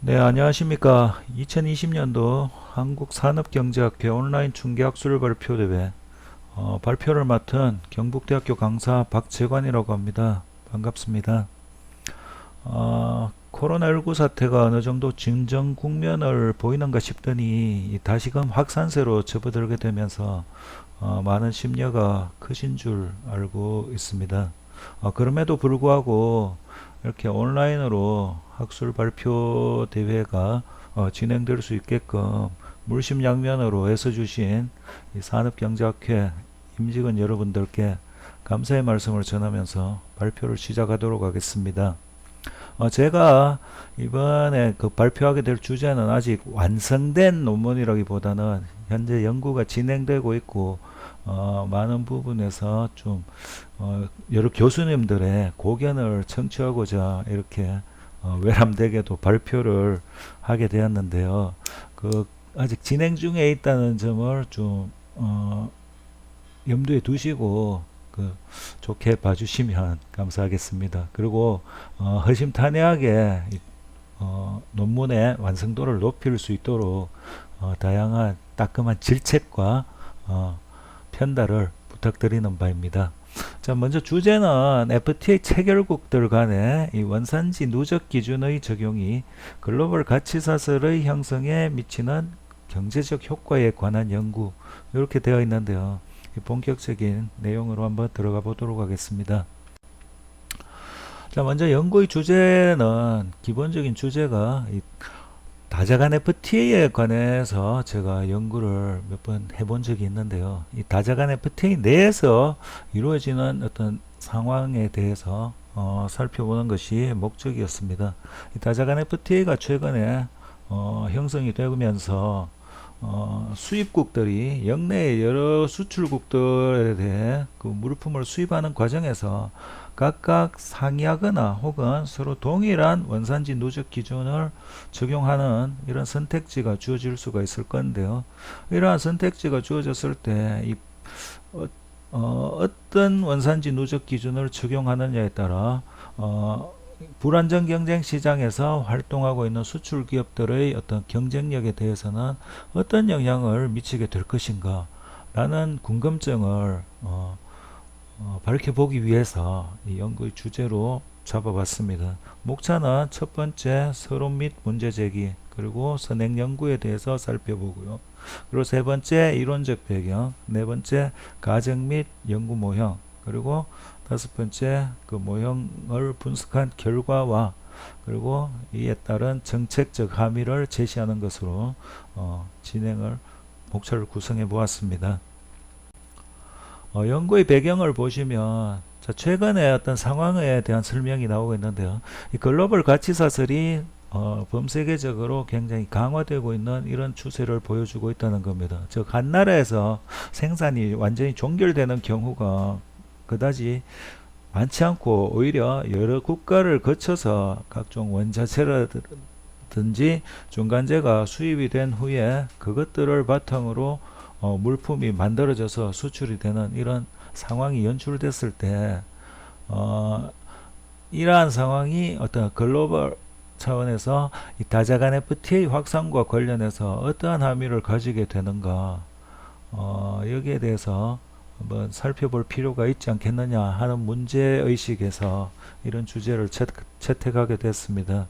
네, 안녕하십니까. 2020년도 한국산업경제학회 온라인 중개학술 발표대회 발표를 맡은 경북대학교 강사 박재관이라고 합니다. 반갑습니다. 코로나19 사태가 어느 정도 진정 국면을 보이는가 싶더니 다시금 확산세로 접어들게 되면서 많은 심려가 크신 줄 알고 있습니다. 그럼에도 불구하고 이렇게 온라인으로 학술 발표 대회가 진행될 수 있게끔 물심양면으로 애써주신 이 산업경제학회 임직원 여러분들께 감사의 말씀을 전하면서 발표를 시작하도록 하겠습니다. 제가 이번에 발표하게 될 주제는 아직 완성된 논문이라기보다는 현재 연구가 진행되고 있고 많은 부분에서 좀 여러 교수님들의 고견을 청취하고자 이렇게 외람되게도 발표를 하게 되었는데요. 아직 진행 중에 있다는 점을 좀 염두에 두시고 좋게 봐주시면 감사하겠습니다. 그리고 허심탄회하게 논문의 완성도를 높일 수 있도록 다양한 따끔한 질책과 편달을 부탁드리는 바입니다. 자, 먼저 주제는 FTA 체결국들 간의 이 원산지 누적 기준의 적용이 글로벌 가치사슬의 형성에 미치는 경제적 효과에 관한 연구, 이렇게 되어 있는데요. 본격적인 내용으로 한번 들어가 보도록 하겠습니다. 자, 먼저 연구의 주제는 기본적인 주제가 다자간 FTA에 관해서 제가 연구를 몇 번 해본 적이 있는데요. 이 다자간 FTA 내에서 이루어지는 어떤 상황에 대해서 살펴보는 것이 목적이었습니다. 이 다자간 FTA가 최근에 형성이 되면서 수입국들이 역내의 여러 수출국들에 대해 그 물품을 수입하는 과정에서 각각 상이하거나 혹은 서로 동일한 원산지 누적 기준을 적용하는 이런 선택지가 주어질 수가 있을 건데요. 이러한 선택지가 주어졌을 때 어떤 원산지 누적 기준을 적용하느냐에 따라 불안정 경쟁 시장에서 활동하고 있는 수출 기업들의 어떤 경쟁력에 대해서는 어떤 영향을 미치게 될 것인가 라는 궁금증을 밝혀보기 위해서 이 연구의 주제로 잡아봤습니다. 목차는 첫 번째 서론 및 문제제기, 그리고 선행 연구에 대해서 살펴보고요. 그리고 세 번째 이론적 배경, 네 번째 가정 및 연구 모형, 그리고 다섯 번째 그 모형을 분석한 결과와 그리고 이에 따른 정책적 함의를 제시하는 것으로 목차를 구성해 보았습니다. 연구의 배경을 보시면 최근에 어떤 상황에 대한 설명이 나오고 있는데요. 이 글로벌 가치사슬이 범세계적으로 굉장히 강화되고 있는 이런 추세를 보여주고 있다는 겁니다. 즉, 한 나라에서 생산이 완전히 종결되는 경우가 그다지 많지 않고 오히려 여러 국가를 거쳐서 각종 원자재라든지 중간재가 수입이 된 후에 그것들을 바탕으로 물품이 만들어져서 수출이 되는 이런 상황이 연출됐을 때 이러한 상황이 어떤 글로벌 차원에서 이 다자간 FTA 확산과 관련해서 어떠한 함의를 가지게 되는가, 여기에 대해서 한번 살펴볼 필요가 있지 않겠느냐 하는 문제의식에서 이런 주제를 채택하게 됐습니다.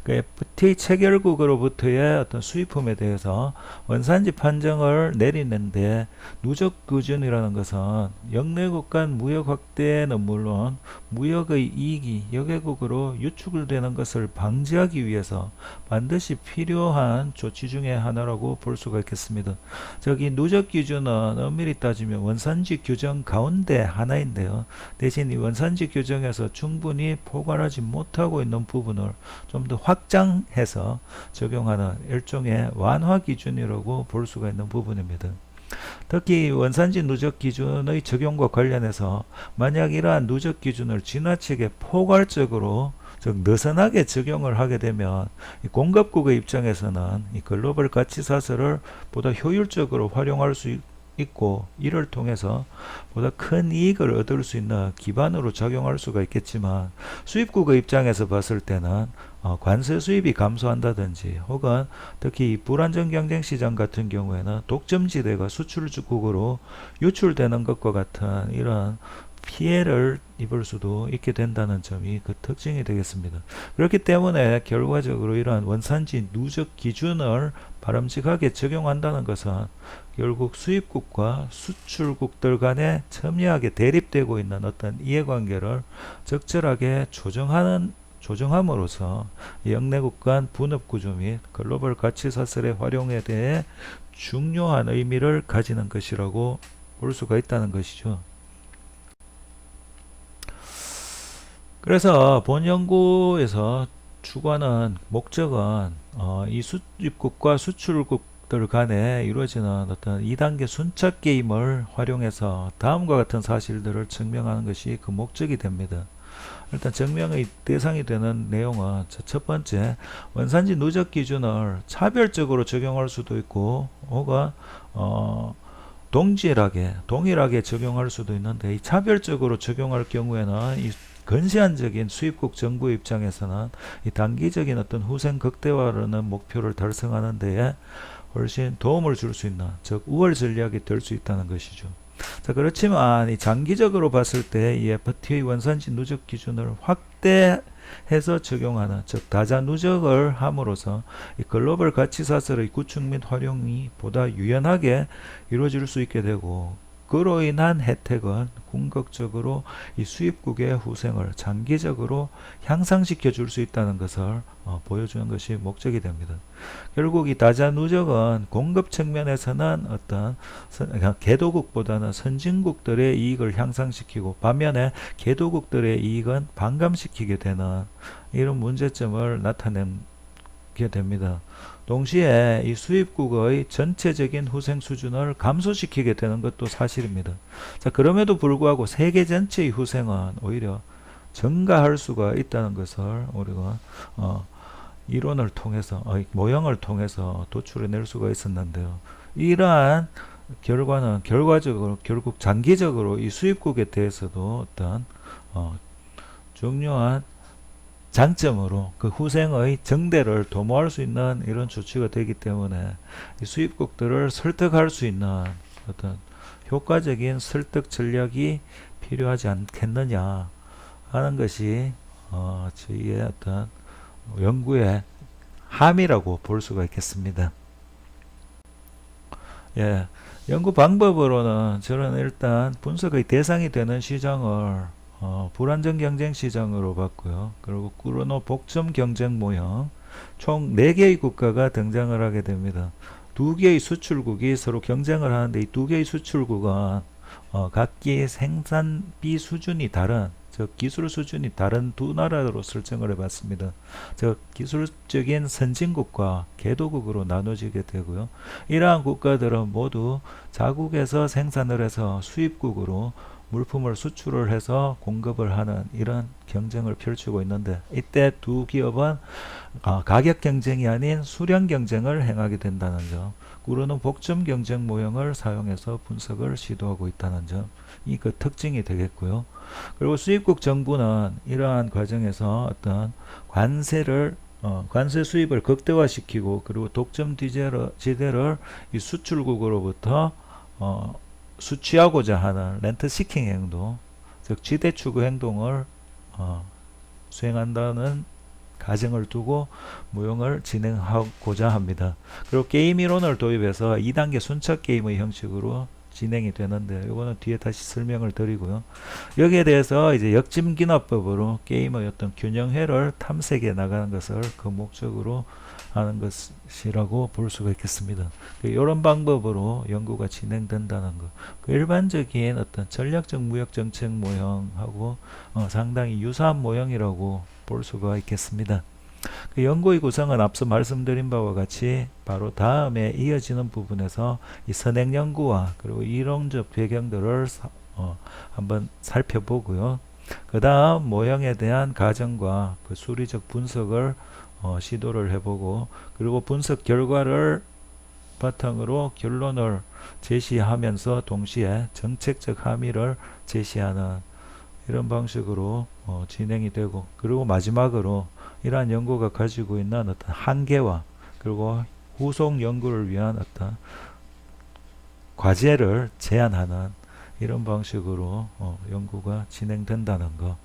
그 FTA 체결국으로부터의 어떤 수입품에 대해서 원산지 판정을 내리는데 누적 기준이라는 것은 역내국 간 무역 확대는 물론 무역의 이익이 여개국으로 유출되는 것을 방지하기 위해서 반드시 필요한 조치 중에 하나라고 볼 수가 있겠습니다. 저기 누적 기준은 엄밀히 따지면 원산지 규정 가운데 하나인데요. 대신 이 원산지 규정에서 충분히 포괄하지 못하고 있는 부분을 좀 더 확장해서 적용하는 일종의 완화 기준이라고 볼 수가 있는 부분입니다. 특히 원산지 누적 기준의 적용과 관련해서 만약 이러한 누적 기준을 지나치게 포괄적으로 즉 느슨하게 적용을 하게 되면 공급국의 입장에서는 이 글로벌 가치사슬을 보다 효율적으로 활용할 수 있고 이를 통해서 보다 큰 이익을 얻을 수 있는 기반으로 작용할 수가 있겠지만 수입국의 입장에서 봤을 때는 관세 수입이 감소한다든지 혹은 특히 이 불안정 경쟁 시장 같은 경우에는 독점지대가 수출국으로 유출되는 것과 같은 이런 피해를 입을 수도 있게 된다는 점이 그 특징이 되겠습니다. 그렇기 때문에 결과적으로 이러한 원산지 누적 기준을 바람직하게 적용한다는 것은 결국 수입국과 수출국들 간에 첨예하게 대립되고 있는 어떤 이해관계를 적절하게 조정함으로써 영내국 간 분업구조 및 글로벌 가치사슬의 활용에 대해 중요한 의미를 가지는 것이라고 볼 수가 있다는 것이죠. 그래서 본 연구에서 추구하는 목적은 이 수입국과 수출국들 간에 이루어지는 어떤 2단계 순차 게임을 활용해서 다음과 같은 사실들을 증명하는 것이 그 목적이 됩니다. 일단 증명의 대상이 되는 내용은 첫 번째, 원산지 누적 기준을 차별적으로 적용할 수도 있고 혹은 동일하게 적용할 수도 있는데, 이 차별적으로 적용할 경우에는 이 근시안적인 수입국 정부 입장에서는 이 단기적인 어떤 후생 극대화라는 목표를 달성하는 데에 훨씬 도움을 줄 수 있는, 즉 우월 전략이 될 수 있다는 것이죠. 자, 그렇지만 이 장기적으로 봤을 때 이 FTA의 원산지 누적 기준을 확대해서 적용하는, 즉 다자 누적을 함으로써 이 글로벌 가치 사슬의 구축 및 활용이 보다 유연하게 이루어질 수 있게 되고, 그로 인한 혜택은 궁극적으로 이 수입국의 후생을 장기적으로 향상시켜 줄 수 있다는 것을 보여주는 것이 목적이 됩니다. 결국 이 다자 누적은 공급 측면에서는 어떤 개도국보다는 선진국들의 이익을 향상시키고, 반면에 개도국들의 이익은 반감시키게 되는 이런 문제점을 나타내게 됩니다. 동시에 이 수입국의 전체적인 후생 수준을 감소시키게 되는 것도 사실입니다. 자, 그럼에도 불구하고 세계 전체의 후생은 오히려 증가할 수가 있다는 것을 우리가 이론을 통해서, 모형을 통해서 도출해낼 수가 있었는데요. 이러한 결과는 결과적으로 결국 장기적으로 이 수입국에 대해서도 어떤 중요한 장점으로 그 후생의 정대를 도모할 수 있는 이런 조치가 되기 때문에 이 수입국들을 설득할 수 있는 어떤 효과적인 설득 전략이 필요하지 않겠느냐 하는 것이 저희의 어떤 연구의 함이라고 볼 수가 있겠습니다. 예, 연구 방법으로는 저는 일단 분석의 대상이 되는 시장을 불안정 경쟁 시장으로 봤고요. 그리고 꾸르노 복점 경쟁 모형, 총 4개의 국가가 등장을 하게 됩니다. 2개의 수출국이 서로 경쟁을 하는데, 이 2개의 수출국은 각기 생산비 수준이 다른, 즉 기술 수준이 다른 두 나라로 설정을 해봤습니다. 즉 기술적인 선진국과 개도국으로 나눠지게 되고요. 이러한 국가들은 모두 자국에서 생산을 해서 수입국으로 물품을 수출을 해서 공급을 하는 이런 경쟁을 펼치고 있는데, 이때 두 기업은 가격 경쟁이 아닌 수량 경쟁을 행하게 된다는 점, 꾸르노 복점 경쟁 모형을 사용해서 분석을 시도하고 있다는 점이 그 특징이 되겠고요. 그리고 수입국 정부는 이러한 과정에서 어떤 관세 수입을 극대화시키고, 그리고 독점 지대를 이 수출국으로부터 수취하고자 하는 렌트 시킹 행동, 즉 지대 추구 행동을 수행한다는 가정을 두고 모형을 진행하고자 합니다. 그리고 게임 이론을 도입해서 2단계 순차 게임의 형식으로 진행이 되는데, 이거는 뒤에 다시 설명을 드리고요. 여기에 대해서 이제 역짐기납법으로 게임의 어떤 균형회를 탐색해 나가는 것을 그 목적으로 하는 것이라고 볼 수가 있겠습니다. 이런 방법으로 연구가 진행된다는 것, 그 일반적인 어떤 전략적 무역 정책 모형하고 상당히 유사한 모형이라고 볼 수가 있겠습니다. 그 연구의 구성은 앞서 말씀드린 바와 같이 바로 다음에 이어지는 부분에서 이 선행 연구와 그리고 이론적 배경들을 한번 살펴보고요. 그 다음 모형에 대한 가정과 그 수리적 분석을 시도를 해보고, 그리고 분석 결과를 바탕으로 결론을 제시하면서 동시에 정책적 함의를 제시하는 이런 방식으로 진행이 되고, 그리고 마지막으로 이러한 연구가 가지고 있는 어떤 한계와 그리고 후속 연구를 위한 어떤 과제를 제안하는 이런 방식으로 연구가 진행된다는 거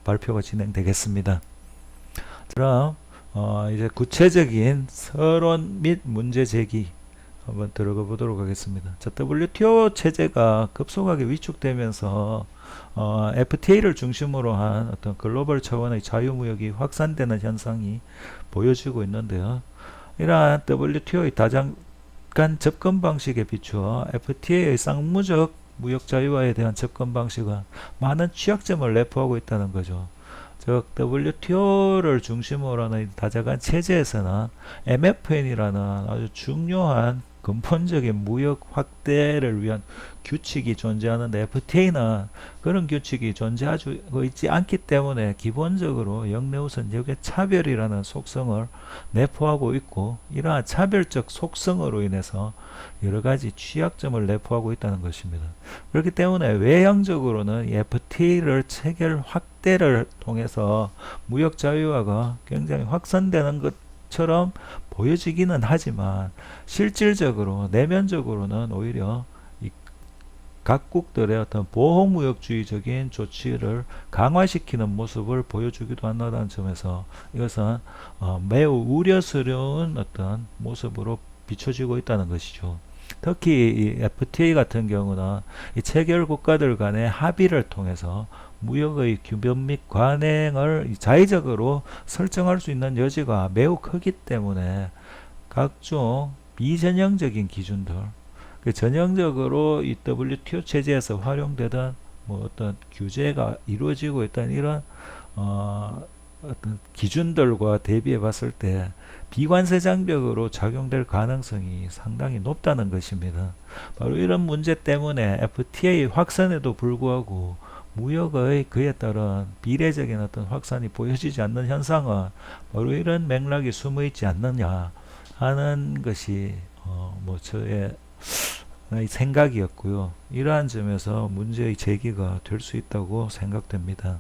발표가 진행되겠습니다. 그럼 이제 구체적인 서론 및 문제 제기 한번 들어가 보도록 하겠습니다. 자, WTO 체제가 급속하게 위축되면서 FTA를 중심으로 한 어떤 글로벌 차원의 자유무역이 확산되는 현상이 보여지고 있는데요. 이러한 WTO의 다장간 접근 방식에 비추어 FTA의 쌍무적 무역 자유화에 대한 접근 방식은 많은 취약점을 내포하고 있다는 거죠. 즉 WTO를 중심으로 하는 다자간 체제에서는 MFN이라는 아주 중요한 근본적인 무역 확대를 위한 규칙이 존재하는데 FTA는 그런 규칙이 존재하고 있지 않기 때문에 기본적으로 역내우선 역의 차별이라는 속성을 내포하고 있고 이러한 차별적 속성으로 인해서 여러가지 취약점을 내포하고 있다는 것입니다. 그렇기 때문에 외형적으로는 FTA를 체결 확대를 통해서 무역 자유화가 굉장히 확산되는 것처럼 보여지기는 하지만 실질적으로 내면적으로는 오히려 이 각국들의 어떤 보호무역주의적인 조치를 강화시키는 모습을 보여주기도 한다는 점에서 이것은 매우 우려스러운 어떤 모습으로 비춰지고 있다는 것이죠. 특히 이 FTA 같은 경우는 이 체결 국가들 간의 합의를 통해서 무역의 규범 및 관행을 자의적으로 설정할 수 있는 여지가 매우 크기 때문에 각종 비전형적인 기준들, 전형적으로 이 WTO 체제에서 활용되던 뭐 어떤 규제가 이루어지고 있던 이런 어떤 기준들과 대비해 봤을 때 비관세 장벽으로 작용될 가능성이 상당히 높다는 것입니다. 바로 이런 문제 때문에 FTA 확산에도 불구하고 무역의 그에 따른 비례적인 어떤 확산이 보여지지 않는 현상은 바로 이런 맥락이 숨어 있지 않느냐 하는 것이 뭐 저의 생각이었고요. 이러한 점에서 문제의 제기가 될 수 있다고 생각됩니다.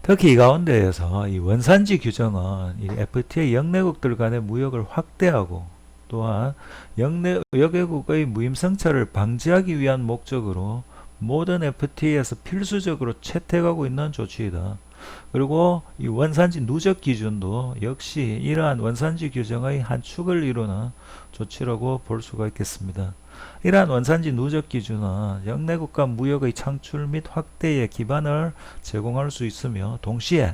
특히 이 가운데에서 이 원산지 규정은 이 FTA 역내국들 간의 무역을 확대하고 또한 역외국의 무임승차를 방지하기 위한 목적으로 모든 FTA에서 필수적으로 채택하고 있는 조치이다. 그리고 이 원산지 누적 기준도 역시 이러한 원산지 규정의 한 축을 이루는 조치라고 볼 수가 있겠습니다. 이러한 원산지 누적 기준은 역내국 간 무역의 창출 및 확대에 기반을 제공할 수 있으며 동시에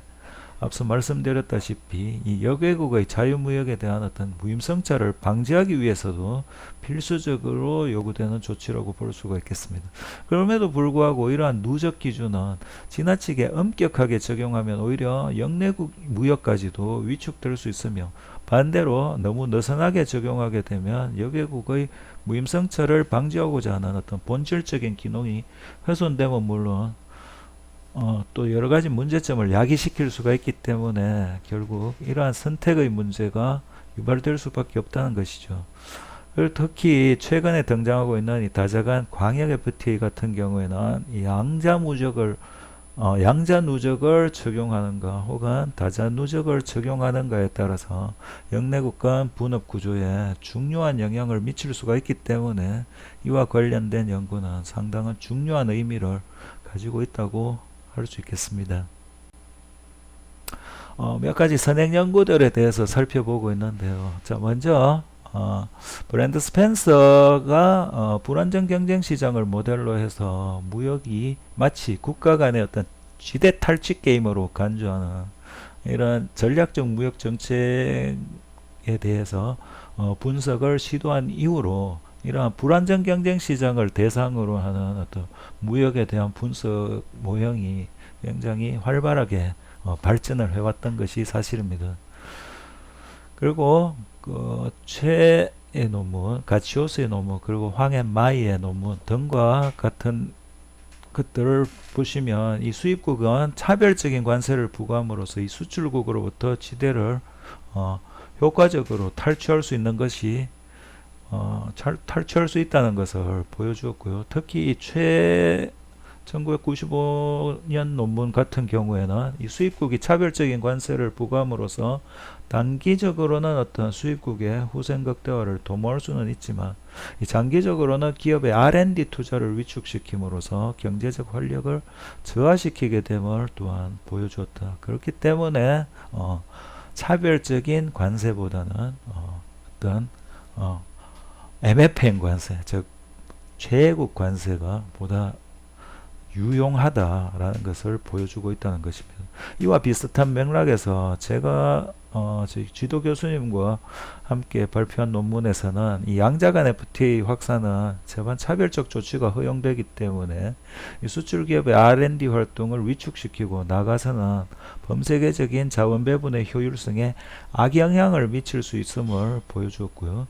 앞서 말씀드렸다시피 이 역외국의 자유무역에 대한 어떤 무임승차를 방지하기 위해서도 필수적으로 요구되는 조치라고 볼 수가 있겠습니다. 그럼에도 불구하고 이러한 누적 기준은 지나치게 엄격하게 적용하면 오히려 역내국 무역까지도 위축될 수 있으며 반대로 너무 느슨하게 적용하게 되면 역외국의 무임승차를 방지하고자 하는 어떤 본질적인 기능이 훼손되면 물론 또 여러가지 문제점을 야기시킬 수가 있기 때문에 결국 이러한 선택의 문제가 유발될 수밖에 없다는 것이죠. 그리고 특히 최근에 등장하고 있는 이 다자간 광역 FTA 같은 경우에는 이 양자 누적을 적용하는가 혹은 다자 누적을 적용하는가에 따라서 역내국 간 분업 구조에 중요한 영향을 미칠 수가 있기 때문에 이와 관련된 연구는 상당한 중요한 의미를 가지고 있다고 할 수 있겠습니다. 몇 가지 선행 연구들에 대해서 살펴보고 있는데요. 자, 먼저 브랜드 스펜서가 불안정 경쟁 시장을 모델로 해서 무역이 마치 국가 간의 어떤 지대 탈취 게임으로 간주하는 이런 전략적 무역 정책에 대해서 분석을 시도한 이후로 이러한 불안정 경쟁 시장을 대상으로 하는 어떤 무역에 대한 분석 모형이 굉장히 활발하게 발전을 해왔던 것이 사실입니다. 그리고 그 최의 논문, 가치오스의 논문, 그리고 황앤 마이의 논문 등과 같은 것들을 보시면 이 수입국은 차별적인 관세를 부과함으로써 이 수출국으로부터 지대를 효과적으로 탈취할 수 있는 것이 탈취할 수 있다는 것을 보여주었고요. 특히 최의 1995년 논문 같은 경우에는 이 수입국이 차별적인 관세를 부과함으로써 단기적으로는 어떤 수입국의 후생 극대화를 도모할 수는 있지만 이 장기적으로는 기업의 R&D 투자를 위축시킴으로써 경제적 활력을 저하시키게 됨을 또한 보여주었다. 그렇기 때문에 차별적인 관세보다는 어떤 MFN 관세, 즉 최애국 관세가 보다 유용하다라는 것을 보여주고 있다는 것입니다. 이와 비슷한 맥락에서 제가 저희 지도 교수님과 함께 발표한 논문에서는 이 양자간 FTA 확산은 재반 차별적 조치가 허용되기 때문에 이 수출 기업의 R&D 활동을 위축시키고 나가서는 범세계적인 자원 배분의 효율성에 악영향을 미칠 수 있음을 보여주었고요.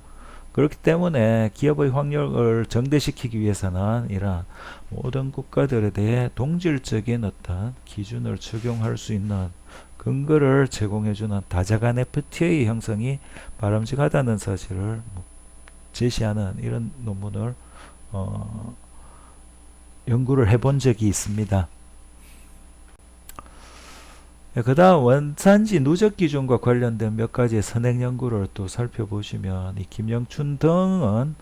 그렇기 때문에 기업의 확력을 정대시키기 위해서는 이러한 모든 국가들에 대해 동질적인 어떤 기준을 적용할 수 있는 근거를 제공해주는 다자간 FTA 형성이 바람직하다는 사실을 제시하는 이런 논문을 연구를 해본 적이 있습니다. 그 다음 원산지 누적 기준과 관련된 몇 가지의 선행 연구를 또 살펴보시면 이 김영춘 등은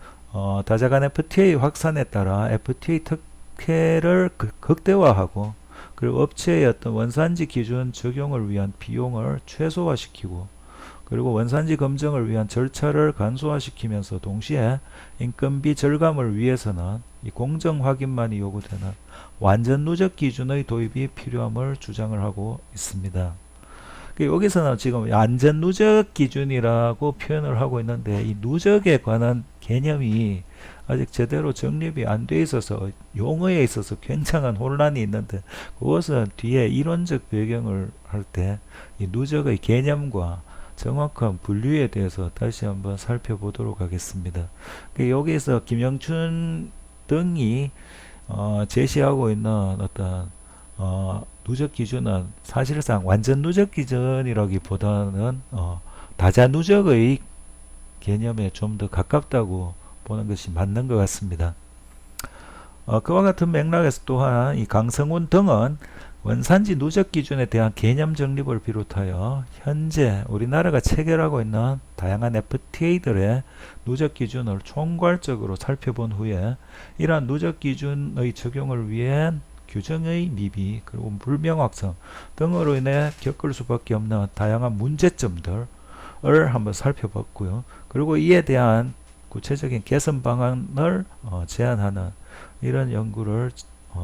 다자간 FTA 확산에 따라 FTA 특혜를 극대화하고 그리고 업체의 어떤 원산지 기준 적용을 위한 비용을 최소화시키고 그리고 원산지 검증을 위한 절차를 간소화시키면서 동시에 인건비 절감을 위해서는 이 공정 확인만이 요구되는 완전 누적 기준의 도입이 필요함을 주장을 하고 있습니다. 여기서는 지금 완전 누적 기준이라고 표현을 하고 있는데 이 누적에 관한 개념이 아직 제대로 정립이 안 돼 있어서 용어에 있어서 굉장한 혼란이 있는데 그것은 뒤에 이론적 배경을 할 때 이 누적의 개념과 정확한 분류에 대해서 다시 한번 살펴보도록 하겠습니다. 여기서 김영춘 등이 제시하고 있는 어떤 누적 기준은 사실상 완전 누적 기준이라기보다는 다자 누적의 개념에 좀 더 가깝다고 보는 것이 맞는 것 같습니다. 그와 같은 맥락에서 또한 이 강성훈 등은 원산지 누적 기준에 대한 개념 정립을 비롯하여 현재 우리나라가 체결하고 있는 다양한 FTA들의 누적 기준을 총괄적으로 살펴본 후에 이러한 누적 기준의 적용을 위한 규정의 미비 그리고 불명확성 등으로 인해 겪을 수밖에 없는 다양한 문제점들을 한번 살펴봤고요. 그리고 이에 대한 구체적인 개선 방안을 제안하는 이런 연구를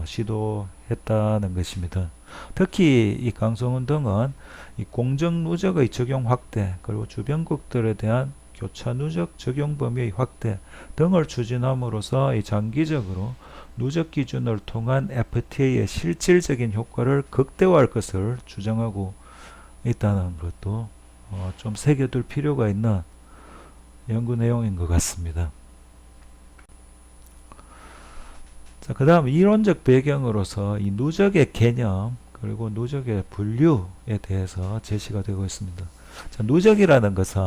시도했다는 것입니다. 특히 이 강성훈 등은 이 공정 누적의 적용 확대 그리고 주변국들에 대한 교차 누적 적용 범위의 확대 등을 추진함으로써 이 장기적으로 누적 기준을 통한 FTA의 실질적인 효과를 극대화할 것을 주장하고 있다는 것도 좀 새겨둘 필요가 있는 연구 내용인 것 같습니다. 자, 그 다음 이론적 배경으로서 이 누적의 개념 그리고 누적의 분류에 대해서 제시가 되고 있습니다. 자, 누적이라는 것은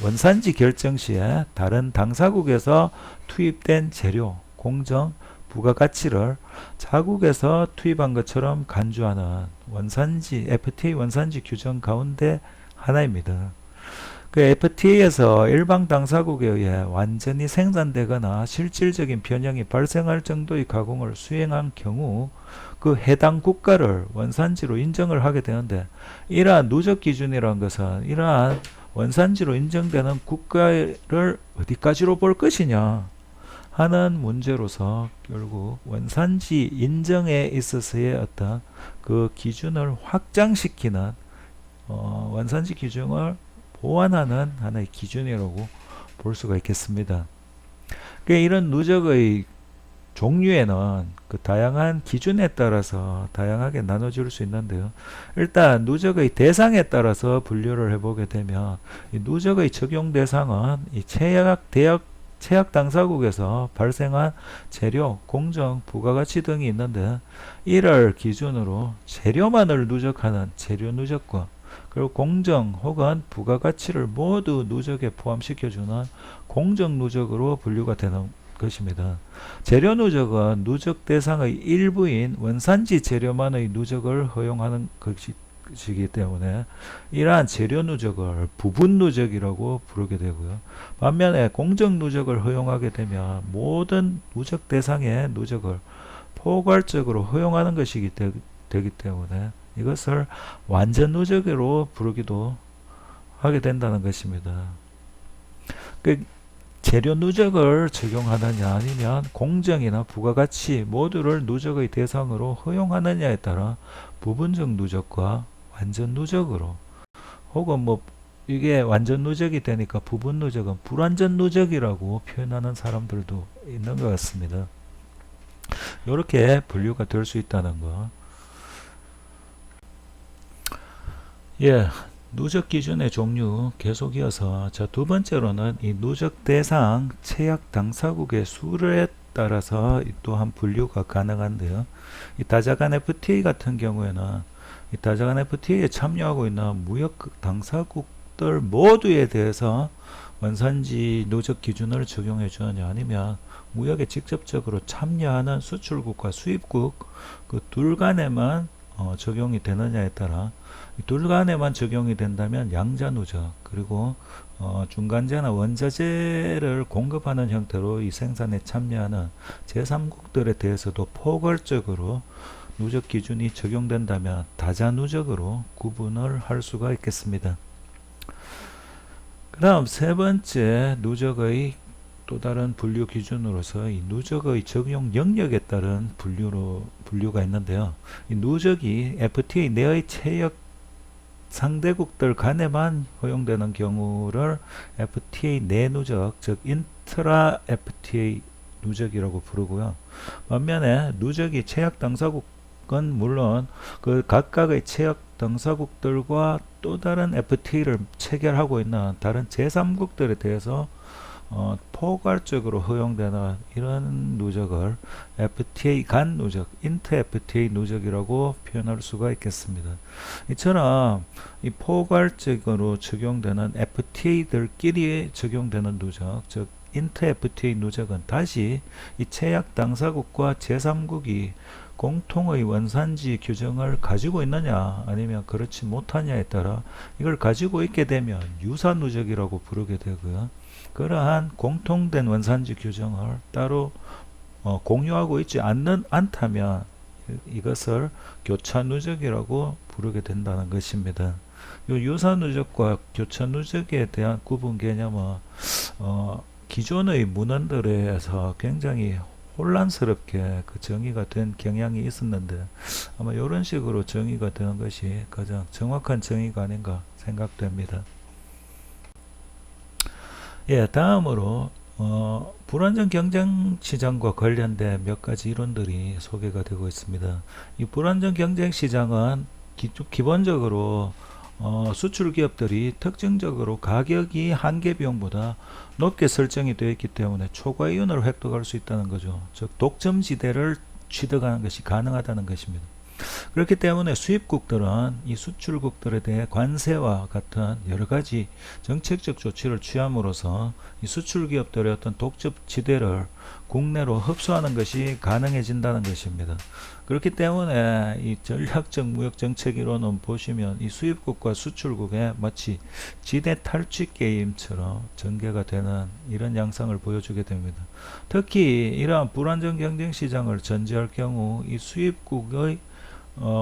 원산지 결정 시에 다른 당사국에서 투입된 재료, 공정, 부가가치를 자국에서 투입한 것처럼 간주하는 원산지, FTA 원산지 규정 가운데 하나입니다. 그 FTA에서 일방 당사국에 의해 완전히 생산되거나 실질적인 변형이 발생할 정도의 가공을 수행한 경우 그 해당 국가를 원산지로 인정을 하게 되는데 이러한 누적 기준이라는 것은 이러한 원산지로 인정되는 국가를 어디까지로 볼 것이냐 하는 문제로서 결국 원산지 인정에 있어서의 어떤 그 기준을 확장시키는 원산지 기준을 보완하는 하나의 기준이라고 볼 수가 있겠습니다. 이런 누적의 종류에는 그 다양한 기준에 따라서 다양하게 나눠질 수 있는데요. 일단 누적의 대상에 따라서 분류를 해보게 되면 이 누적의 적용 대상은 이 체약 당사국에서 발생한 재료, 공정, 부가가치 등이 있는데 이를 기준으로 재료만을 누적하는 재료 누적과 그리고 공정 혹은 부가가치를 모두 누적에 포함시켜주는 공정 누적으로 분류가 되는 것입니다. 재료 누적은 누적 대상의 일부인 원산지 재료만의 누적을 허용하는 것이기 때문에 이러한 재료 누적을 부분 누적이라고 부르게 되고요. 반면에 공정 누적을 허용하게 되면 모든 누적 대상의 누적을 포괄적으로 허용하는 것이기 되기 때문에 이것을 완전 누적으로 부르기도 하게 된다는 것입니다. 그 재료 누적을 적용하느냐 아니면 공정이나 부가가치 모두를 누적의 대상으로 허용하느냐에 따라 부분적 누적과 완전 누적으로, 혹은 뭐 이게 완전 누적이 되니까 부분 누적은 불완전 누적이라고 표현하는 사람들도 있는 것 같습니다. 이렇게 분류가 될 수 있다는 거. 예, 누적 기준의 종류 계속 이어서, 자, 두 번째로는 이 누적 대상 체약 당사국의 수에 따라서 또한 분류가 가능한데요. 이 다자간 FTA 같은 경우에는 이 다자간 FTA에 참여하고 있는 무역 당사국들 모두에 대해서 원산지 누적 기준을 적용해 주느냐, 아니면 무역에 직접적으로 참여하는 수출국과 수입국 그 둘 간에만 적용이 되느냐에 따라, 둘 간에만 적용이 된다면 양자 누적, 그리고 중간재나 원자재를 공급하는 형태로 이 생산에 참여하는 제3국들에 대해서도 포괄적으로 누적 기준이 적용된다면 다자 누적으로 구분을 할 수가 있겠습니다. 그 다음 세 번째 누적의 또 다른 분류 기준으로서 이 누적의 적용 영역에 따른 분류가 있는데요. 이 누적이 FTA 내의 체역 상대국들 간에만 허용되는 경우를 FTA 내 누적, 즉 인트라 FTA 누적이라고 부르고요. 반면에 누적이 체약 당사국은 물론 그 각각의 체약 당사국들과 또 다른 FTA를 체결하고 있는 다른 제3국들에 대해서 포괄적으로 허용되는 이런 누적을 FTA 간 누적, 인터 FTA 누적이라고 표현할 수가 있겠습니다. 이처럼 이 포괄적으로 적용되는 FTA들끼리 적용되는 누적, 즉 인터 FTA 누적은 다시 이 체약 당사국과 제3국이 공통의 원산지 규정을 가지고 있느냐 아니면 그렇지 못하냐에 따라 이걸 가지고 있게 되면 유사 누적이라고 부르게 되고요. 그러한 공통된 원산지 규정을 따로 공유하고 있지 않다면 이것을 교차 누적이라고 부르게 된다는 것입니다. 이 유사 누적과 교차 누적에 대한 구분 개념은 기존의 문헌들에서 굉장히 혼란스럽게 그 정의가 된 경향이 있었는데, 아마 이런 식으로 정의가 되는 것이 가장 정확한 정의가 아닌가 생각됩니다. 예, 다음으로 불안정 경쟁 시장과 관련된 몇 가지 이론들이 소개가 되고 있습니다. 이 불안정 경쟁 시장은 기본적으로 수출 기업들이 특징적으로 가격이 한계 비용보다 높게 설정이 되어 있기 때문에 초과이윤을 획득할 수 있다는 거죠. 즉 독점지대를 취득하는 것이 가능하다는 것입니다. 그렇기 때문에 수입국들은 이 수출국들에 대해 관세와 같은 여러가지 정책적 조치를 취함으로써 이 수출기업들의 어떤 독점지대를 국내로 흡수하는 것이 가능해진다는 것입니다. 그렇기 때문에 이 전략적 무역정책이론은 보시면 이 수입국과 수출국의 마치 지대 탈취 게임처럼 전개가 되는 이런 양상을 보여주게 됩니다. 특히 이러한 불안정 경쟁 시장을 전제할 경우 이 수입국의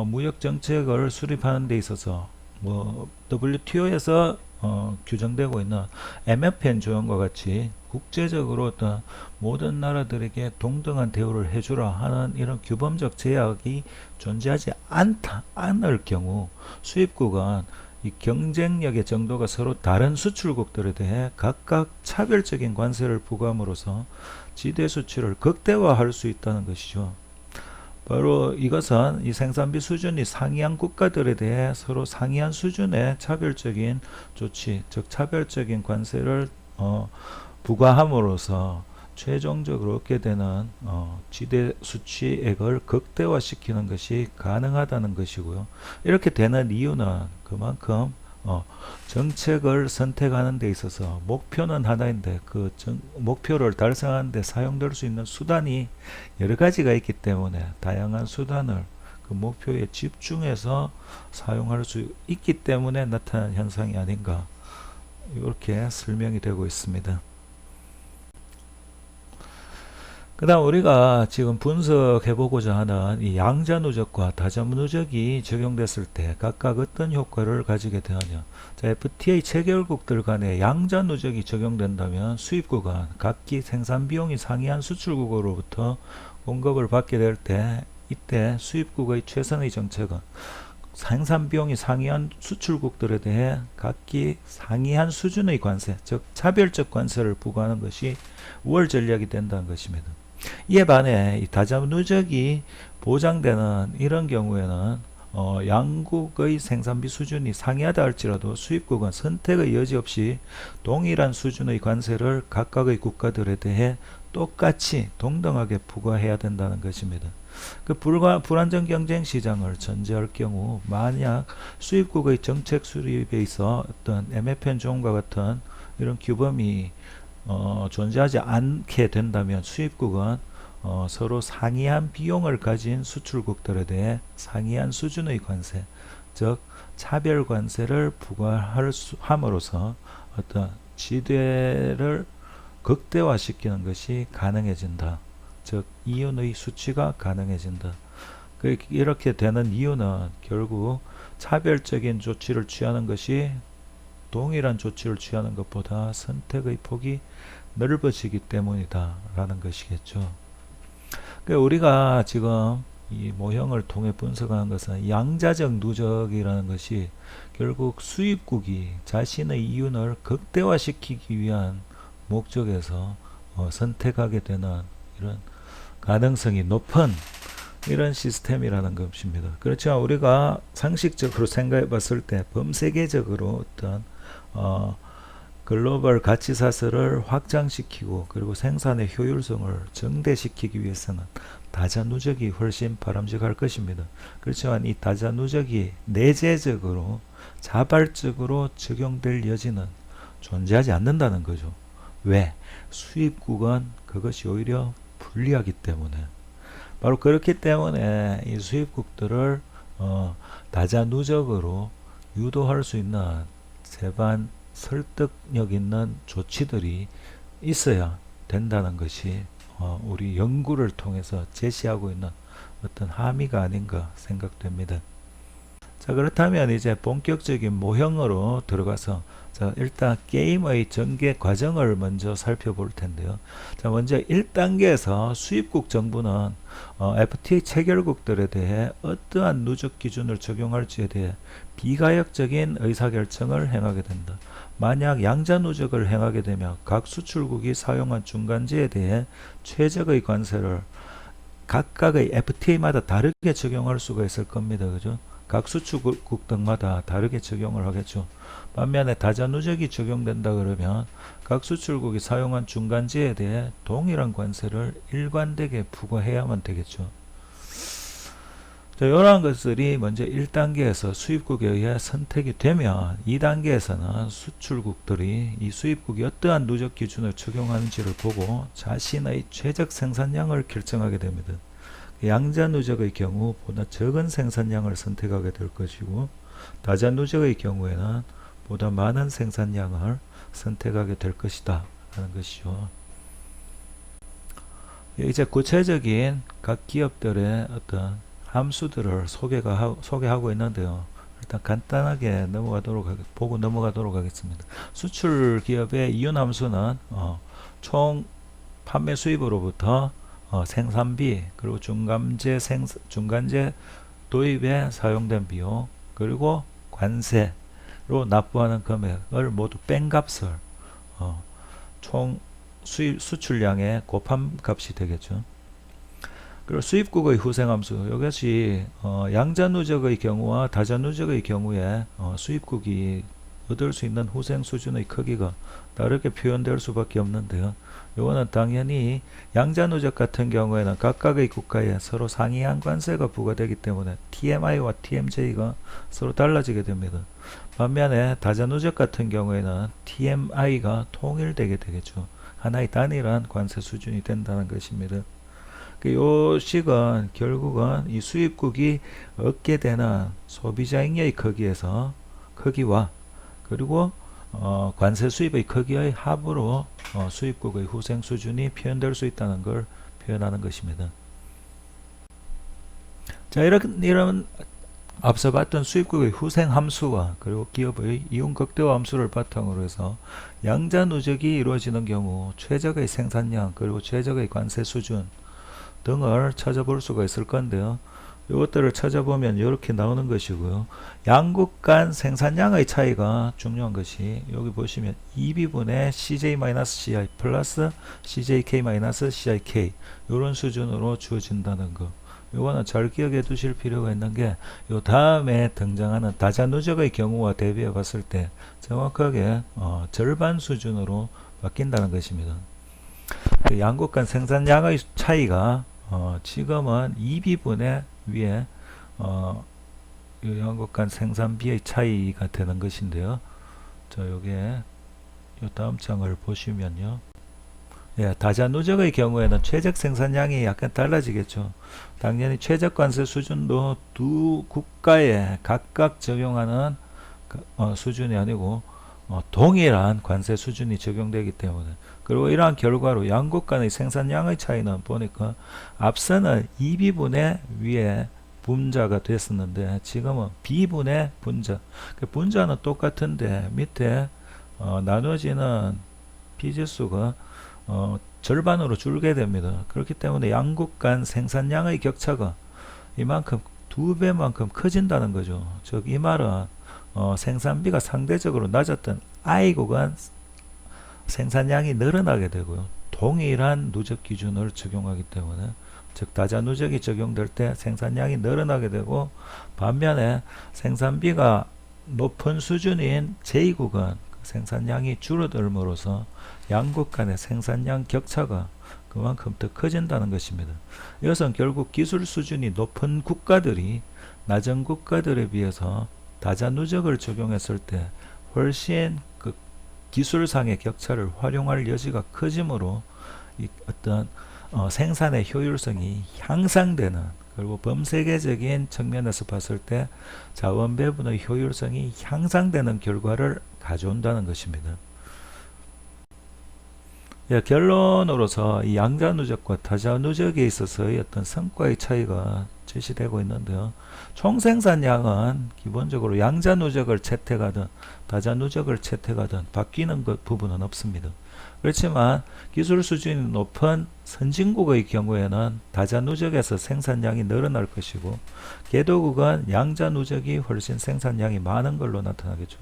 무역 정책을 수립하는 데 있어서 WTO에서 규정되고 있는 MFN 조항과 같이 국제적으로 어떤 모든 나라들에게 동등한 대우를 해주라 하는 이런 규범적 제약이 존재하지 않을 경우 수입국은 이 경쟁력의 정도가 서로 다른 수출국들에 대해 각각 차별적인 관세를 부과함으로써 지대 수출을 극대화할 수 있다는 것이죠. 바로 이것은 이 생산비 수준이 상이한 국가들에 대해 서로 상이한 수준의 차별적인 조치, 즉 차별적인 관세를 부과함으로써 최종적으로 얻게 되는 지대 수취액을 극대화시키는 것이 가능하다는 것이고요. 이렇게 되는 이유는 그만큼 정책을 선택하는 데 있어서 목표는 하나인데 그 목표를 달성하는 데 사용될 수 있는 수단이 여러 가지가 있기 때문에 다양한 수단을 그 목표에 집중해서 사용할 수 있기 때문에 나타난 현상이 아닌가, 이렇게 설명이 되고 있습니다. 그 다음 우리가 지금 분석해 보고자 하는 이 양자 누적과 다자 누적이 적용됐을 때 각각 어떤 효과를 가지게 되느냐. 자, FTA 체결국들 간에 양자 누적이 적용된다면 수입국은 각기 생산 비용이 상이한 수출국으로부터 공급을 받게 될 때, 이때 수입국의 최선의 정책은 생산 비용이 상이한 수출국들에 대해 각기 상이한 수준의 관세, 즉 차별적 관세를 부과하는 것이 우월 전략이 된다는 것입니다. 이에 반해 이 다자 누적이 보장되는 이런 경우에는 양국의 생산비 수준이 상이하다 할지라도 수입국은 선택의 여지 없이 동일한 수준의 관세를 각각의 국가들에 대해 똑같이 동등하게 부과해야 된다는 것입니다. 그 불안정 경쟁 시장을 전제할 경우 만약 수입국의 정책 수립에 있어 어떤 MFN 조항과 같은 이런 규범이 존재하지 않게 된다면 수입국은 서로 상이한 비용을 가진 수출국들에 대해 상이한 수준의 관세, 즉 차별 관세를 부과함으로써 어떤 지대를 극대화시키는 것이 가능해진다. 즉 이윤의 수치가 가능해진다. 이렇게 되는 이유는 결국 차별적인 조치를 취하는 것이 동일한 조치를 취하는 것보다 선택의 폭이 넓어지기 때문이다 라는 것이겠죠. 우리가 지금 이 모형을 통해 분석하는 것은 양자적 누적이라는 것이 결국 수입국이 자신의 이윤을 극대화시키기 위한 목적에서 선택하게 되는 이런 가능성이 높은 이런 시스템이라는 것입니다. 그렇지만 우리가 상식적으로 생각해 봤을 때 범세계적으로 어떤 글로벌 가치 사슬을 확장시키고 그리고 생산의 효율성을 증대시키기 위해서는 다자 누적이 훨씬 바람직할 것입니다. 그렇지만 이 다자 누적이 내재적으로 자발적으로 적용될 여지는 존재하지 않는다는 거죠. 왜? 수입국은 그것이 오히려 불리하기 때문에. 바로 그렇기 때문에 이 수입국들을 다자 누적으로 유도할 수 있는 제반 설득력 있는 조치들이 있어야 된다는 것이 우리 연구를 통해서 제시하고 있는 어떤 함의가 아닌가 생각됩니다. 자, 그렇다면 이제 본격적인 모형으로 들어가서 자, 일단 게임의 전개 과정을 먼저 살펴볼 텐데요. 자, 먼저 1단계에서 수입국 정부는 FTA 체결국들에 대해 어떠한 누적 기준을 적용할지에 대해 비가역적인 의사결정을 행하게 된다. 만약 양자 누적을 행하게 되면 각 수출국이 사용한 중간재에 대해 최적의 관세를 각각의 FTA마다 다르게 적용할 수가 있을 겁니다. 그죠? 각 수출국 등마다 다르게 적용을 하겠죠. 반면에 다자 누적이 적용된다 그러면 각 수출국이 사용한 중간재에 대해 동일한 관세를 일관되게 부과해야만 되겠죠. 자, 이러한 것들이 먼저 1단계에서 수입국에 의해 선택이 되면 2단계에서는 수출국들이 이 수입국이 어떠한 누적 기준을 적용하는지를 보고 자신의 최적 생산량을 결정하게 됩니다. 양자 누적의 경우 보다 적은 생산량을 선택하게 될 것이고 다자 누적의 경우에는 보다 많은 생산량을 선택하게 될 것이다 라는 것이죠. 이제 구체적인 각 기업들의 어떤 함수들을 소개하고 있는데요. 일단 간단하게 보고 넘어가도록 하겠습니다. 수출 기업의 이윤 함수는 총 판매 수입으로부터 생산비, 그리고 중간재 도입에 사용된 비용, 그리고 관세로 납부하는 금액을 모두 뺀 값을 총 수출량의 곱한 값이 되겠죠. 그리고 수입국의 후생함수, 이것이 양자 누적의 경우와 다자 누적의 경우에 수입국이 얻을 수 있는 후생 수준의 크기가 다르게 표현될 수밖에 없는데요. 이거는 당연히 양자 누적 같은 경우에는 각각의 국가에 서로 상이한 관세가 부과되기 때문에 TMI와 TMJ가 서로 달라지게 됩니다. 반면에 다자누적 같은 경우에는 TMI가 통일되게 되겠죠. 하나의 단일한 관세 수준이 된다는 것입니다. 요 식은 결국은 이 수입국이 얻게 되는 소비자 잉여의 크기와 그리고 관세 수입의 크기의 합으로 수입국의 후생 수준이 표현될 수 있다는 걸 표현하는 것입니다. 자, 이런 앞서 봤던 수입국의 후생 함수와 그리고 기업의 이윤 극대화 함수를 바탕으로 해서 양자 누적이 이루어지는 경우 최적의 생산량 그리고 최적의 관세 수준 등을 찾아볼 수가 있을 건데요. 이것들을 찾아보면 이렇게 나오는 것이고요. 양국 간 생산량의 차이가 중요한 것이 여기 보시면 2비분의 CJ-CI 플러스 CJK-CIK 이런 수준으로 주어진다는 거. 이거는 잘 기억해 두실 필요가 있는 게 요 다음에 등장하는 다자누적의 경우와 대비해 봤을 때 정확하게 절반 수준으로 바뀐다는 것입니다. 양국 간 생산량의 차이가 지금은 2비분의 위에 양국 간 생산비의 차이가 되는 것인데요. 자, 요게 요 다음 장을 보시면요. 예, 다자누적의 경우에는 최적 생산량이 약간 달라지겠죠. 당연히 최적 관세 수준도 두 국가에 각각 적용하는 수준이 아니고 동일한 관세 수준이 적용되기 때문에 그리고 이러한 결과로 양국 간의 생산량의 차이는 보니까 앞서는 2비분의 위에 분자가 됐었는데 지금은 비분의 분자 분자는 똑같은데 밑에 나눠지는 비지수가 절반으로 줄게 됩니다. 그렇기 때문에 양국 간 생산량의 격차가 이만큼 2배만큼 커진다는 거죠. 즉 이 말은 생산비가 상대적으로 낮았던 I국은 생산량이 늘어나게 되고요. 동일한 누적 기준을 적용하기 때문에 즉 다자 누적이 적용될 때 생산량이 늘어나게 되고 반면에 생산비가 높은 수준인 J국은 생산량이 줄어들므로써 양국 간의 생산량 격차가 그만큼 더 커진다는 것입니다. 이것은 결국 기술 수준이 높은 국가들이 낮은 국가들에 비해서 다자누적을 적용했을 때 훨씬 그 기술상의 격차를 활용할 여지가 커지므로 이 어떤 생산의 효율성이 향상되는 그리고 범세계적인 측면에서 봤을 때 자원 배분의 효율성이 향상되는 결과를 가져온다는 것입니다. 예, 결론으로서 이 양자누적과 다자누적에 있어서의 어떤 성과의 차이가 제시되고 있는데요. 총생산량은 기본적으로 양자누적을 채택하든 다자누적을 채택하든 바뀌는 부분은 없습니다. 그렇지만 기술 수준이 높은 선진국의 경우에는 다자누적에서 생산량이 늘어날 것이고 개도국은 양자누적이 훨씬 생산량이 많은 걸로 나타나겠죠.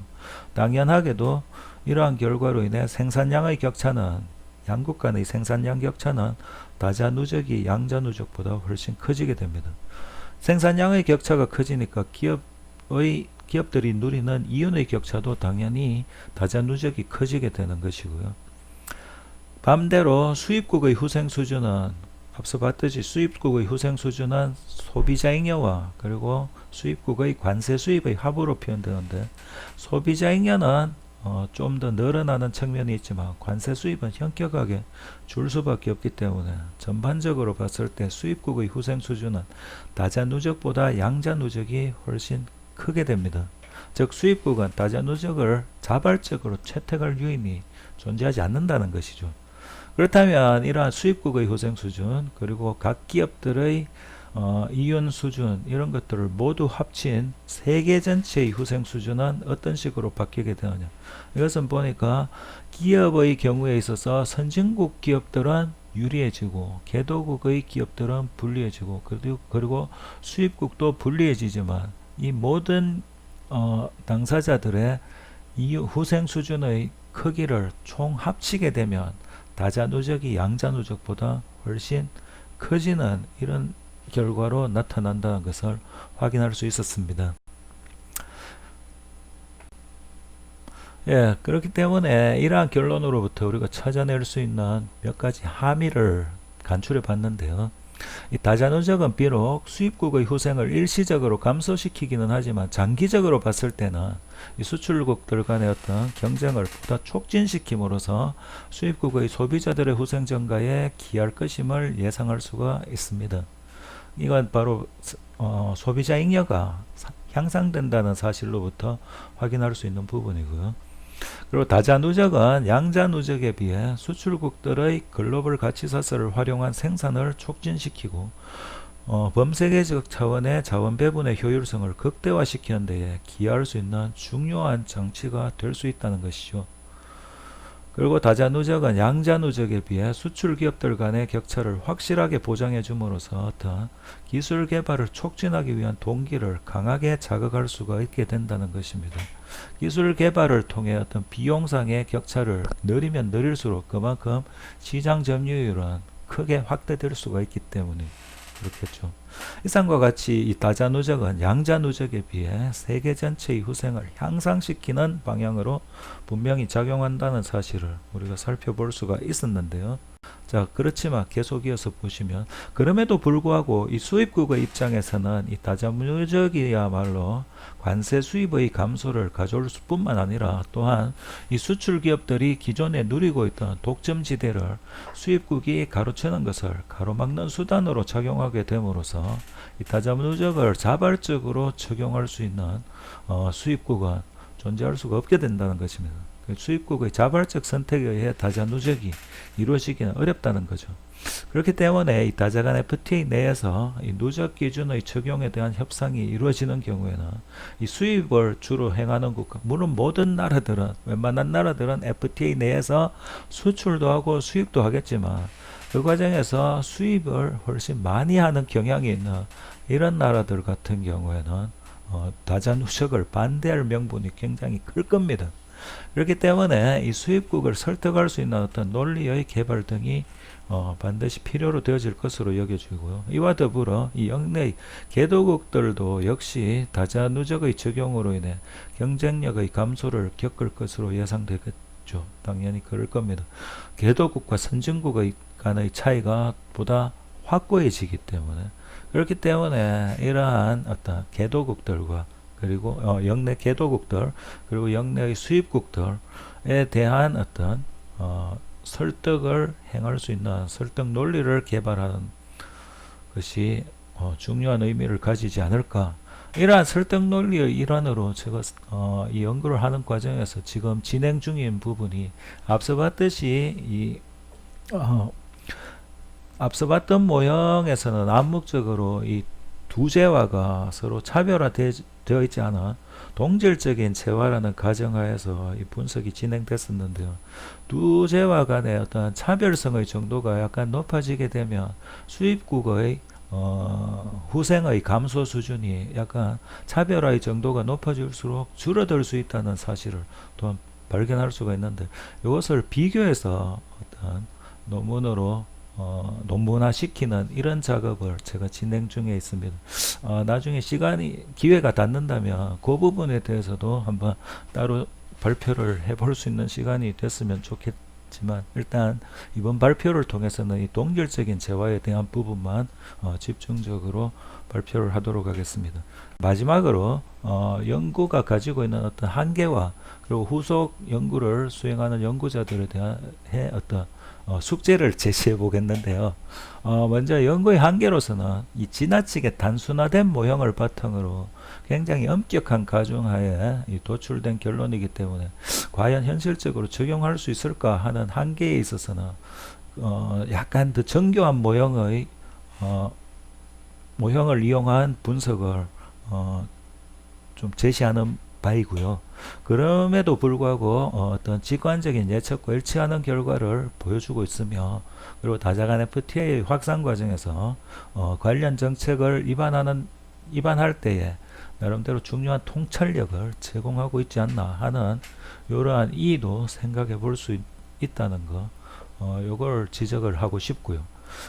당연하게도 이러한 결과로 인해 생산량의 격차는 양국 간의 생산량 격차는 다자누적이 양자누적보다 훨씬 커지게 됩니다. 생산량의 격차가 커지니까 기업들이 누리는 이윤의 격차도 당연히 다자누적이 커지게 되는 것이고요. 반대로 수입국의 후생 수준은 앞서 봤듯이 수입국의 후생 수준은 소비자 잉여와 그리고 수입국의 관세 수입의 합으로 표현되는데 소비자 잉여는 좀 더 늘어나는 측면이 있지만 관세 수입은 현격하게 줄 수밖에 없기 때문에 전반적으로 봤을 때 수입국의 후생 수준은 다자누적보다 양자누적이 훨씬 크게 됩니다. 즉 수입국은 다자누적을 자발적으로 채택할 요인이 존재하지 않는다는 것이죠. 그렇다면 이러한 수입국의 후생 수준 그리고 각 기업들의 이윤 수준 이런 것들을 모두 합친 세계 전체의 후생 수준은 어떤 식으로 바뀌게 되느냐. 이것은 보니까 기업의 경우에 있어서 선진국 기업들은 유리해지고 개도국의 기업들은 불리해지고 그리고 수입국도 불리해지지만 이 모든 당사자들의 이 후생 수준의 크기를 총 합치게 되면 다자누적이 양자누적보다 훨씬 커지는 이런 결과로 나타난다는 것을 확인할 수 있었습니다. 예, 그렇기 때문에 이러한 결론으로부터 우리가 찾아낼 수 있는 몇 가지 함의를 간추려 봤는데요. 이 다자누적은 비록 수입국의 후생을 일시적으로 감소시키기는 하지만 장기적으로 봤을 때는 이 수출국들 간의 어떤 경쟁을 보다 촉진시킴으로써 수입국의 소비자들의 후생 증가에 기할 것임을 예상할 수가 있습니다. 이건 바로 소비자 잉여가 향상된다는 사실로부터 확인할 수 있는 부분이고요. 그리고 다자누적은 양자누적에 비해 수출국들의 글로벌 가치사슬을 활용한 생산을 촉진시키고 범세계적 차원의 자원 배분의 효율성을 극대화시키는 데에 기여할 수 있는 중요한 장치가 될 수 있다는 것이죠. 그리고 다자누적은 양자누적에 비해 수출 기업들 간의 격차를 확실하게 보장해 줌으로써 어떤 기술 개발을 촉진하기 위한 동기를 강하게 자극할 수가 있게 된다는 것입니다. 기술 개발을 통해 어떤 비용상의 격차를 늘리면 늘릴수록 그만큼 시장 점유율은 크게 확대될 수가 있기 때문에 그렇겠죠. 이상과 같이 이 다자누적은 양자누적에 비해 세계 전체의 후생을 향상시키는 방향으로 분명히 작용한다는 사실을 우리가 살펴볼 수가 있었는데요. 자, 그렇지만 계속 이어서 보시면 그럼에도 불구하고 이 수입국의 입장에서는 이 다자누적이야말로 관세 수입의 감소를 가져올 뿐만 아니라 또한 이 수출 기업들이 기존에 누리고 있던 독점지대를 수입국이 가로채는 것을 가로막는 수단으로 작용하게 됨으로써 이 다자누적을 자발적으로 적용할 수 있는 수입국은 존재할 수가 없게 된다는 것입니다. 수입국의 자발적 선택에 의해 다자누적이 이루어지기는 어렵다는 거죠. 그렇기 때문에 이 다자간 FTA 내에서 이 누적 기준의 적용에 대한 협상이 이루어지는 경우에는 이 수입을 주로 행하는 국가, 물론 모든 나라들은, 웬만한 나라들은 FTA 내에서 수출도 하고 수입도 하겠지만 그 과정에서 수입을 훨씬 많이 하는 경향이 있는 이런 나라들 같은 경우에는 다자누적을 반대할 명분이 굉장히 클 겁니다. 그렇기 때문에 이 수입국을 설득할 수 있는 어떤 논리의 개발 등이 반드시 필요로 되어질 것으로 여겨지고요. 이와 더불어 이 영내의 개도국들도 역시 다자누적의 적용으로 인해 경쟁력의 감소를 겪을 것으로 예상되겠죠. 당연히 그럴 겁니다. 개도국과 선진국의 간의 차이가 보다 확고해지기 때문에 그렇기 때문에 이러한 어떤 개도국들과 그리고 영내 개도국들 그리고 영내의 수입국들에 대한 어떤 설득을 행할 수 있는 설득 논리를 개발하는 것이 중요한 의미를 가지지 않을까. 이러한 설득 논리의 일환으로 제가 이 연구를 하는 과정에서 지금 진행 중인 부분이 앞서 봤듯이 앞서 봤던 모형에서는 암묵적으로 이 두 재화가 서로 차별화되어 있지 않아 동질적인 재화라는 가정하에서 이 분석이 진행됐었는데요. 두 재화 간의 어떤 차별성의 정도가 약간 높아지게 되면 수입국의 후생의 감소 수준이 약간 차별화의 정도가 높아질수록 줄어들 수 있다는 사실을 또한 발견할 수가 있는데 이것을 비교해서 어떤 논문으로 논문화시키는 이런 작업을 제가 진행 중에 있습니다. 나중에 기회가 닿는다면 그 부분에 대해서도 한번 따로 발표를 해볼 수 있는 시간이 됐으면 좋겠지만 일단 이번 발표를 통해서는 이 동결적인 재화에 대한 부분만 집중적으로 발표를 하도록 하겠습니다. 마지막으로 연구가 가지고 있는 어떤 한계와 그리고 후속 연구를 수행하는 연구자들에 대한 어떤 숙제를 제시해 보겠는데요. 먼저 연구의 한계로서는 이 지나치게 단순화된 모형을 바탕으로 굉장히 엄격한 가정하에 도출된 결론이기 때문에 과연 현실적으로 적용할 수 있을까 하는 한계에 있어서는 약간 더 정교한 모형을 이용한 분석을 좀 제시하는 바이고요. 그럼에도 불구하고 어떤 직관적인 예측과 일치하는 결과를 보여주고 있으며 그리고 다자간 FTA의 확산 과정에서 관련 정책을 입안할 때에 나름대로 중요한 통찰력을 제공하고 있지 않나 하는 이러한 이의도 생각해 볼 수 있다는 거 요걸 지적을 하고 싶고요.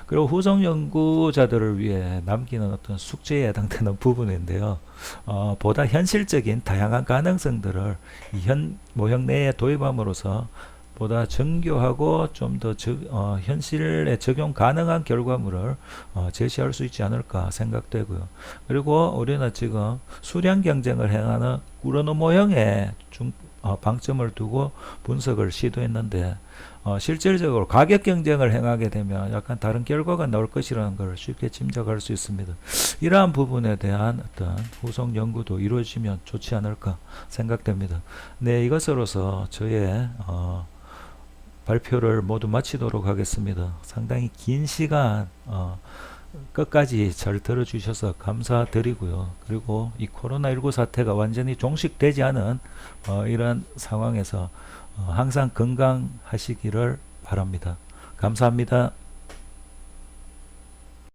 그리고 후속 연구자들을 위해 남기는 어떤 숙제에 해당되는 부분인데요. 보다 현실적인 다양한 가능성들을 이 모형 내에 도입함으로써 보다 정교하고 좀 더 현실에 적용 가능한 결과물을 제시할 수 있지 않을까 생각되고요. 그리고 우리는 지금 수량 경쟁을 행하는 꾸러노 모형에 방점을 두고 분석을 시도했는데 실질적으로 가격 경쟁을 행하게 되면 약간 다른 결과가 나올 것이라는 걸 쉽게 짐작할 수 있습니다. 이러한 부분에 대한 어떤 후속 연구도 이루어지면 좋지 않을까 생각됩니다. 네, 이것으로서 저의 발표를 모두 마치도록 하겠습니다. 상당히 긴 시간 끝까지 잘 들어주셔서 감사드리고요. 그리고 이 코로나19 사태가 완전히 종식되지 않은 이런 상황에서 항상 건강하시기를 바랍니다. 감사합니다.